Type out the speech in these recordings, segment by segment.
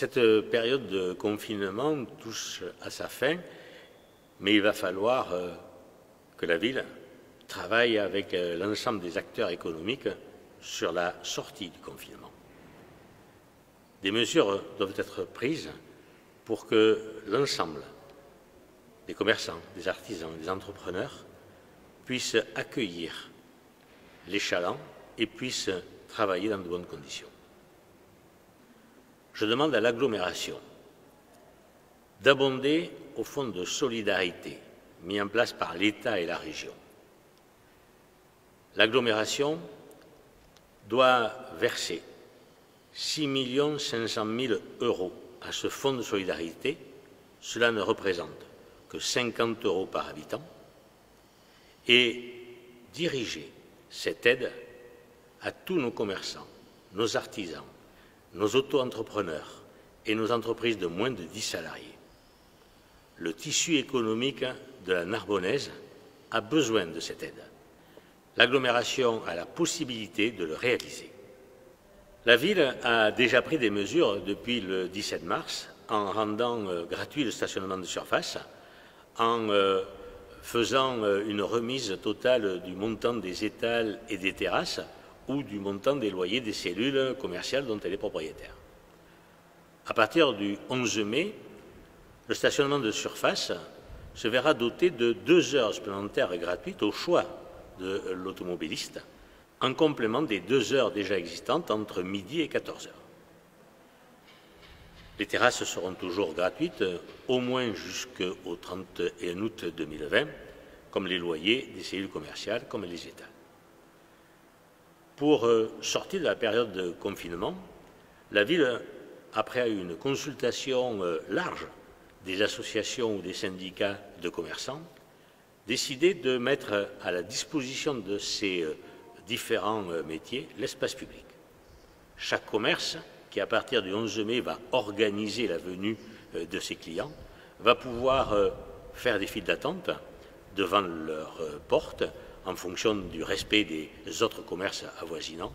Cette période de confinement touche à sa fin, mais il va falloir que la ville travaille avec l'ensemble des acteurs économiques sur la sortie du confinement. Des mesures doivent être prises pour que l'ensemble des commerçants, des artisans, des entrepreneurs puissent accueillir les chalands et puissent travailler dans de bonnes conditions. Je demande à l'agglomération d'abonder au fonds de solidarité mis en place par l'État et la région. L'agglomération doit verser 6 500 000 € à ce fonds de solidarité. Cela ne représente que 50 € par habitant, et diriger cette aide à tous nos commerçants, nos artisans, nos auto-entrepreneurs et nos entreprises de moins de 10 salariés. Le tissu économique de la Narbonnaise a besoin de cette aide. L'agglomération a la possibilité de le réaliser. La ville a déjà pris des mesures depuis le 17 mars en rendant gratuit le stationnement de surface, en faisant une remise totale du montant des étals et des terrasses ou du montant des loyers des cellules commerciales dont elle est propriétaire. À partir du 11 mai, le stationnement de surface se verra doté de 2 heures supplémentaires gratuites au choix de l'automobiliste, en complément des 2 heures déjà existantes entre midi et 14 heures. Les terrasses seront toujours gratuites, au moins jusqu'au 31 août 2020, comme les loyers des cellules commerciales, comme les étals. Pour sortir de la période de confinement, la ville, après une consultation large des associations ou des syndicats de commerçants, décidé de mettre à la disposition de ces différents métiers l'espace public. Chaque commerce, qui à partir du 11 mai va organiser la venue de ses clients, va pouvoir faire des files d'attente devant leurs portes en fonction du respect des autres commerces avoisinants,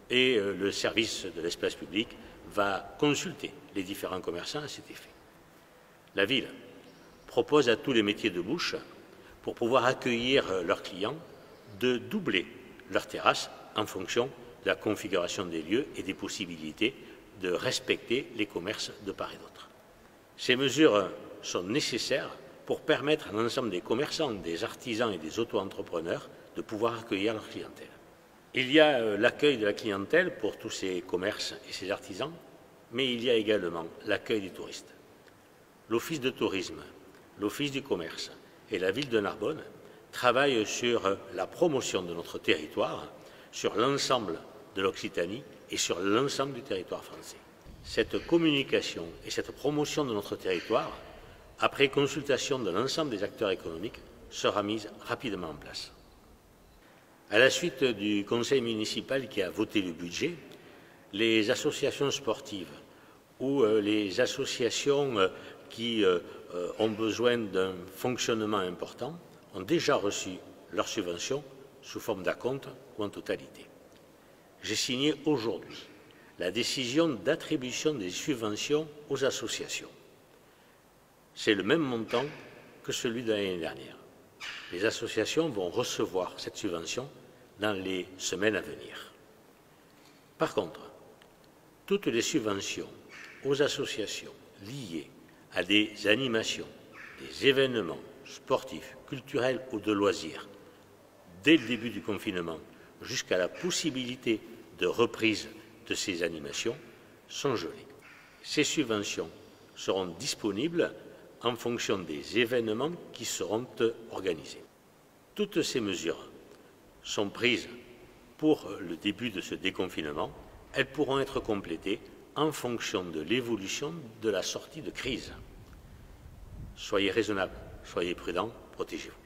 et le service de l'espace public va consulter les différents commerçants à cet effet. La ville propose à tous les métiers de bouche, pour pouvoir accueillir leurs clients, de doubler leurs terrasses en fonction de la configuration des lieux et des possibilités de respecter les commerces de part et d'autre. Ces mesures sont nécessaires pour permettre à l'ensemble des commerçants, des artisans et des auto-entrepreneurs de pouvoir accueillir leur clientèle. Il y a l'accueil de la clientèle pour tous ces commerces et ces artisans, mais il y a également l'accueil des touristes. L'Office de tourisme, l'Office du commerce et la ville de Narbonne travaillent sur la promotion de notre territoire, sur l'ensemble de l'Occitanie et sur l'ensemble du territoire français. Cette communication et cette promotion de notre territoire, après consultation de l'ensemble des acteurs économiques, sera mise rapidement en place. À la suite du conseil municipal qui a voté le budget, les associations sportives ou les associations qui ont besoin d'un fonctionnement important ont déjà reçu leur subvention sous forme d'acompte ou en totalité. J'ai signé aujourd'hui la décision d'attribution des subventions aux associations. C'est le même montant que celui de l'année dernière. Les associations vont recevoir cette subvention dans les semaines à venir. Par contre, toutes les subventions aux associations liées à des animations, des événements sportifs, culturels ou de loisirs, dès le début du confinement jusqu'à la possibilité de reprise de ces animations, sont gelées. Ces subventions seront disponibles en fonction des événements qui seront organisés. Toutes ces mesures sont prises pour le début de ce déconfinement. Elles pourront être complétées en fonction de l'évolution de la sortie de crise. Soyez raisonnables, soyez prudents, protégez-vous.